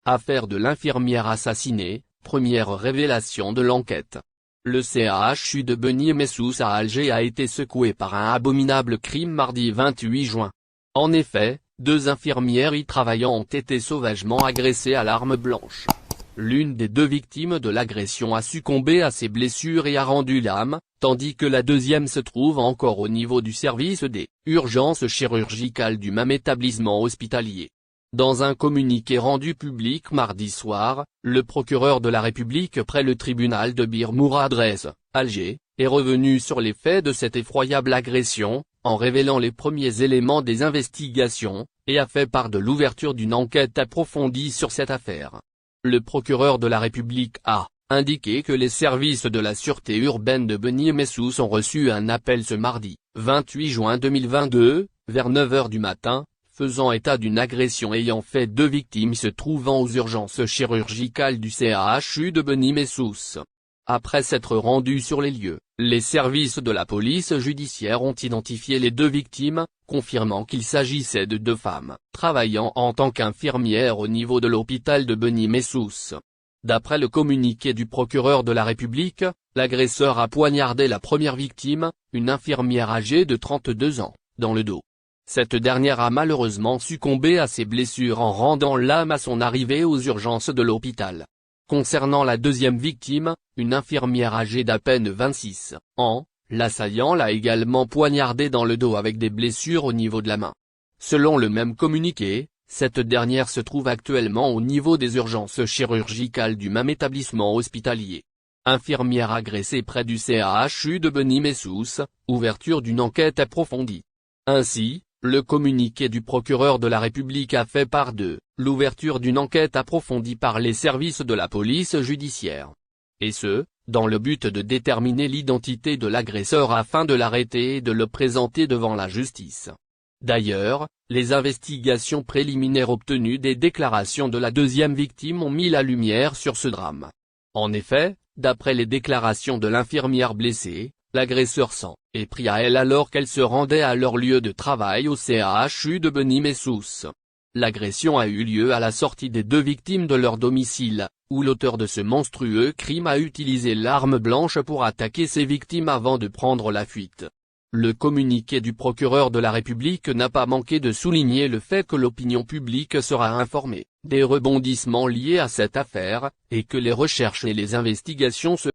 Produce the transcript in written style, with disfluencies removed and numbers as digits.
Affaire de l'infirmière assassinée, première révélation de l'enquête. Le CHU de Beni-Messous à Alger a été secoué par un abominable crime mardi 28 juin. En effet, 2 infirmières y travaillant ont été sauvagement agressées à l'arme blanche. L'une des 2 victimes de l'agression a succombé à ses blessures et a rendu l'âme, tandis que la deuxième se trouve encore au niveau du service des urgences chirurgicales du même établissement hospitalier. Dans un communiqué rendu public mardi soir, le procureur de la République près le tribunal de Bir Mouradrez, Alger, est revenu sur les faits de cette effroyable agression, en révélant les premiers éléments des investigations, et a fait part de l'ouverture d'une enquête approfondie sur cette affaire. Le procureur de la République a indiqué que les services de la sûreté urbaine de Beni-Messous ont reçu un appel ce mardi, 28 juin 2022, vers 9 h du matin, faisant état d'une agression ayant fait 2 victimes se trouvant aux urgences chirurgicales du CHU de Beni-Messous. Après s'être rendus sur les lieux, les services de la police judiciaire ont identifié les 2 victimes, confirmant qu'il s'agissait de 2 femmes, travaillant en tant qu'infirmières au niveau de l'hôpital de Beni-Messous. D'après le communiqué du procureur de la République, l'agresseur a poignardé la première victime, une infirmière âgée de 32 ans, dans le dos. Cette dernière a malheureusement succombé à ses blessures en rendant l'âme à son arrivée aux urgences de l'hôpital. Concernant la deuxième victime, une infirmière âgée d'à peine 26 ans, l'assaillant l'a également poignardée dans le dos avec des blessures au niveau de la main. Selon le même communiqué, cette dernière se trouve actuellement au niveau des urgences chirurgicales du même établissement hospitalier. Infirmière agressée près du CHU de Beni-Messous, ouverture d'une enquête approfondie. Ainsi, le communiqué du procureur de la République a fait part de l'ouverture d'une enquête approfondie par les services de la police judiciaire. Et ce, dans le but de déterminer l'identité de l'agresseur afin de l'arrêter et de le présenter devant la justice. D'ailleurs, les investigations préliminaires obtenues des déclarations de la deuxième victime ont mis la lumière sur ce drame. En effet, d'après les déclarations de l'infirmière blessée, l'agresseur s'en est pris à elle alors qu'elle se rendait à leur lieu de travail au CHU de Beni-Messous. L'agression a eu lieu à la sortie des 2 victimes de leur domicile, où l'auteur de ce monstrueux crime a utilisé l'arme blanche pour attaquer ses victimes avant de prendre la fuite. Le communiqué du procureur de la République n'a pas manqué de souligner le fait que l'opinion publique sera informée des rebondissements liés à cette affaire, et que les recherches et les investigations se